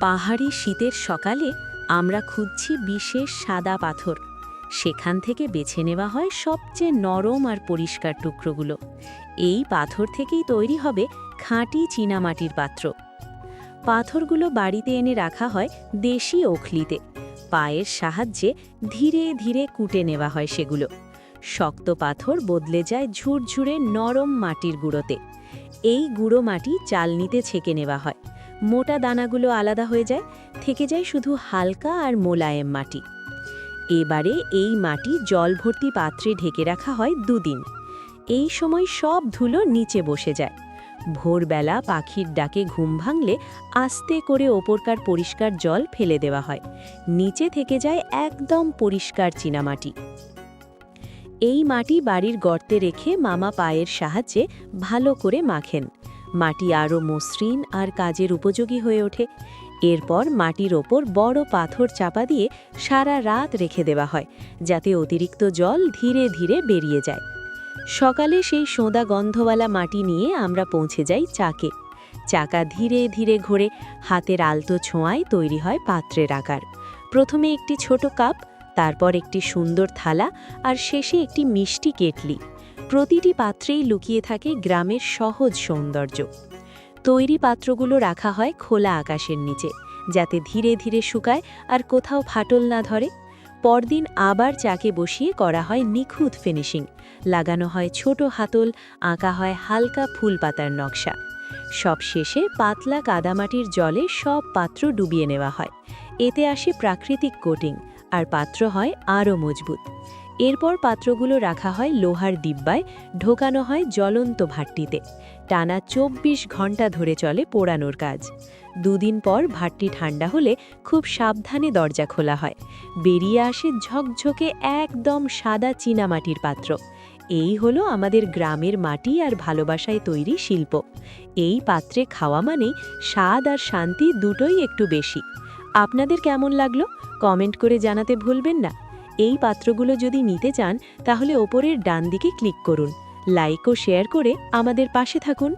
পাহাড়ি শীতের সকালে আমরা খুঁজছি বিশেষ সাদা পাথর। সেখান থেকে বেছে নেওয়া হয় সবচেয়ে নরম আর পরিষ্কার টুকরোগুলো। এই পাথর থেকেই তৈরি হবে খাঁটি চীনামাটির পাত্র। পাথরগুলো বাড়িতে এনে রাখা হয় দেশি ওখলিতে। পায়ের সাহায্যে ধীরে ধীরে কুটে নেওয়া হয় সেগুলো। শক্ত পাথর বদলে যায় ঝুরঝুরে নরম মাটির গুঁড়োতে। এই গুঁড়ো মাটি চালনিতে ছেঁকে নেওয়া হয়। মোটা দানাগুলো আলাদা হয়ে যায়, থেকে যায় শুধু হালকা আর মোলায়েম মাটি। এবারে এই মাটি জল ভর্তি পাত্রে ঢেকে রাখা হয় 2 দিন। এই সময় সব ধুলো নিচে বসে যায়। ভোরবেলা পাখির ডাকে ঘুম ভাঙলে আস্তে করে ওপরকার পরিষ্কার জল ফেলে দেওয়া হয়। নিচে থেকে যায় একদম পরিষ্কার চীনামাটি। এই মাটি বাড়ির গর্তে রেখে মামা পায়ের সাহায্যে ভালো করে মাখেন। মাটি আরও মসৃণ আর কাজের উপযোগী হয়ে ওঠে। এরপর মাটির ওপর বড় পাথর চাপা দিয়ে সারা রাত রেখে দেওয়া হয়, যাতে অতিরিক্ত জল ধীরে ধীরে বেরিয়ে যায়। সকালে সেই সোঁদা গন্ধওয়ালা মাটি নিয়ে আমরা পৌঁছে যাই চাকে। চাকা ধীরে ধীরে ঘোরে, হাতের আলতো ছোঁয়ায় তৈরি হয় পাত্রের আকার। প্রথমে একটি ছোট কাপ, তারপর একটি সুন্দর থালা, আর শেষে একটি মিষ্টি কেটলি। প্রতিটি পাত্রেই লুকিয়ে থাকে গ্রামের সহজ সৌন্দর্য। তৈরি পাত্রগুলো রাখা হয় খোলা আকাশের নিচে, যাতে ধীরে ধীরে শুকায় আর কোথাও ফাটল না ধরে। পরদিন আবার চাকে বসিয়ে করা হয় নিখুঁত ফিনিশিং। লাগানো হয় ছোট হাতল, আঁকা হয় হালকা ফুল পাতার নকশা। সব শেষে পাতলা কাদামাটির জলে সব পাত্র ডুবিয়ে নেওয়া হয়। এতে আসে প্রাকৃতিক কোটিং, আর পাত্র হয় আরও মজবুত। এরপর পাত্রগুলো রাখা হয় লোহার ডিব্বায়, ঢোকানো হয় জ্বলন্ত ভাট্টিতে। টানা 24 ঘন্টা ধরে চলে পোড়ানোর কাজ। 2 দিন পর ভাট্টি ঠান্ডা হলে খুব সাবধানে দরজা খোলা হয়। বেরিয়ে আসে ঝকঝকে একদম সাদা চীনামাটির পাত্র। এই হলো আমাদের গ্রামের মাটি আর ভালোবাসায় তৈরি শিল্প। এই পাত্রে খাওয়া মানেই স্বাদ আর শান্তি দুটোই একটু বেশি। আপনাদের কেমন লাগলো কমেন্ট করে জানাতে ভুলবেন না। এই পাত্রগুলো যদি নিতে চান তাহলে ওপরের ডান দিকে ক্লিক করুন। লাইক ও শেয়ার করে আমাদের পাশে থাকুন।